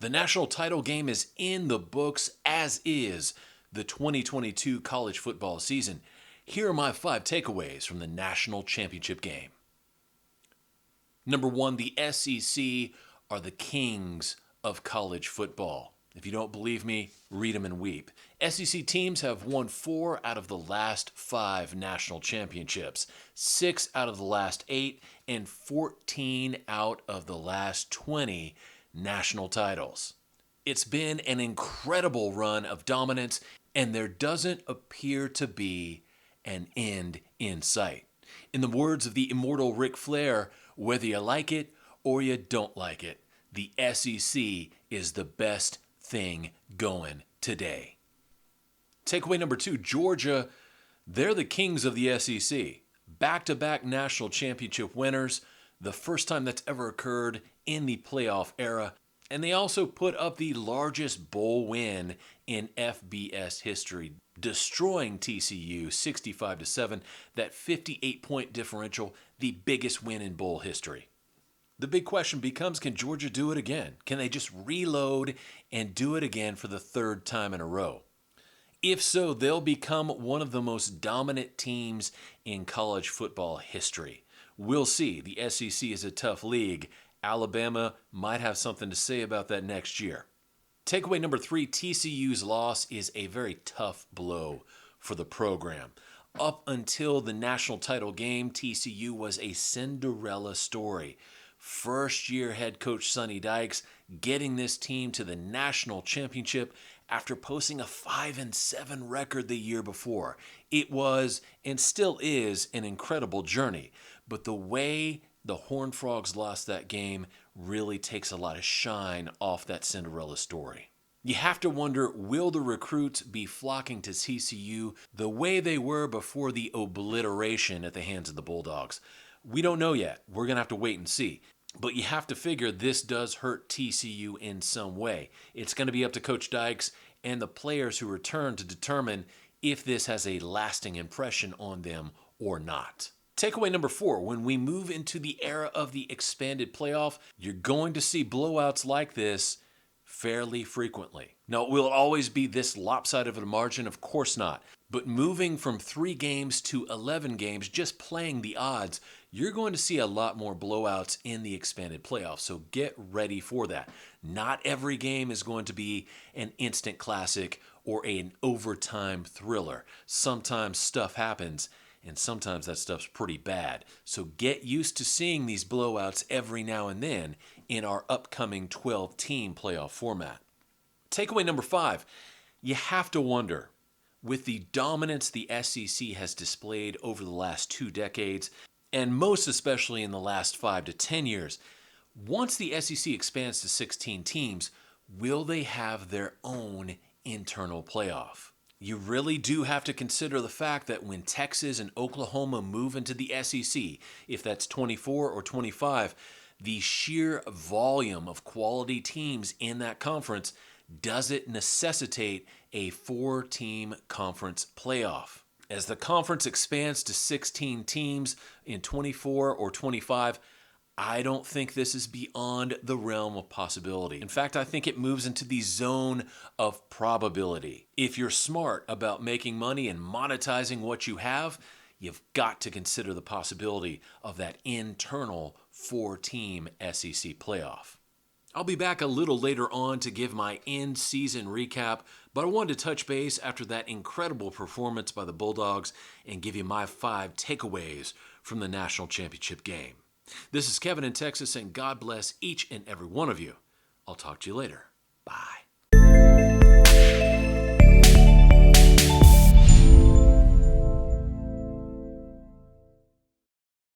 The national title game is in the books, as is the 2022 college football season. Here are my 5 takeaways from the national championship game. Number 1, the SEC are the kings of college football. If you don't believe me, read them and weep. SEC teams have won 4 out of the last 5 national championships, 6 out of the last 8, and 14 out of the last 20 national titles. It's been an incredible run of dominance, and there doesn't appear to be an end in sight. In the words of the immortal Ric Flair, whether you like it or you don't like it, the SEC is the best thing going today. Takeaway number 2, Georgia, they're the kings of the SEC. Back-to-back national championship winners, the first time that's ever occurred in the playoff era, and they also put up the largest bowl win in FBS history, destroying TCU 65-7, that 58-point differential, the biggest win in bowl history. The big question becomes, can Georgia do it again? Can they just reload and do it again for the 3rd time in a row? If so, they'll become one of the most dominant teams in college football history. We'll see. The SEC is a tough league. Alabama might have something to say about that next year. Takeaway number 3, TCU's loss is a very tough blow for the program. Up until the national title game, TCU was a Cinderella story. First-year head coach Sonny Dykes getting this team to the national championship after posting a 5-7 record the year before. It was, and still is, an incredible journey. But the way the Horned Frogs lost that game really takes a lot of shine off that Cinderella story. You have to wonder, will the recruits be flocking to TCU the way they were before the obliteration at the hands of the Bulldogs? We don't know yet. We're going to have to wait and see. But you have to figure this does hurt TCU in some way. It's going to be up to Coach Dykes and the players who return to determine if this has a lasting impression on them or not. Takeaway number 4, when we move into the era of the expanded playoff, you're going to see blowouts like this fairly frequently. Now, will it always be this lopsided of a margin? Of course not. But moving from 3 games to 11 games, just playing the odds, you're going to see a lot more blowouts in the expanded playoffs. So get ready for that. Not every game is going to be an instant classic or an overtime thriller. Sometimes stuff happens, and sometimes that stuff's pretty bad. So get used to seeing these blowouts every now and then in our upcoming 12-team playoff format. Takeaway number 5, you have to wonder, with the dominance the SEC has displayed over the last 2 decades, and most especially in the last 5 to 10 years, once the SEC expands to 16 teams, will they have their own internal playoff? You really do have to consider the fact that when Texas and Oklahoma move into the SEC, if that's 24 or 25, the sheer volume of quality teams in that conference, does it necessitate a 4-team conference playoff? As the conference expands to 16 teams in 24 or 25, I don't think this is beyond the realm of possibility. In fact, I think it moves into the zone of probability. If you're smart about making money and monetizing what you have, you've got to consider the possibility of that internal 4-team SEC playoff. I'll be back a little later on to give my in-season recap, but I wanted to touch base after that incredible performance by the Bulldogs and give you my 5 takeaways from the national championship game. This is Kevin in Texas, and God bless each and every one of you. I'll talk to you later. Bye.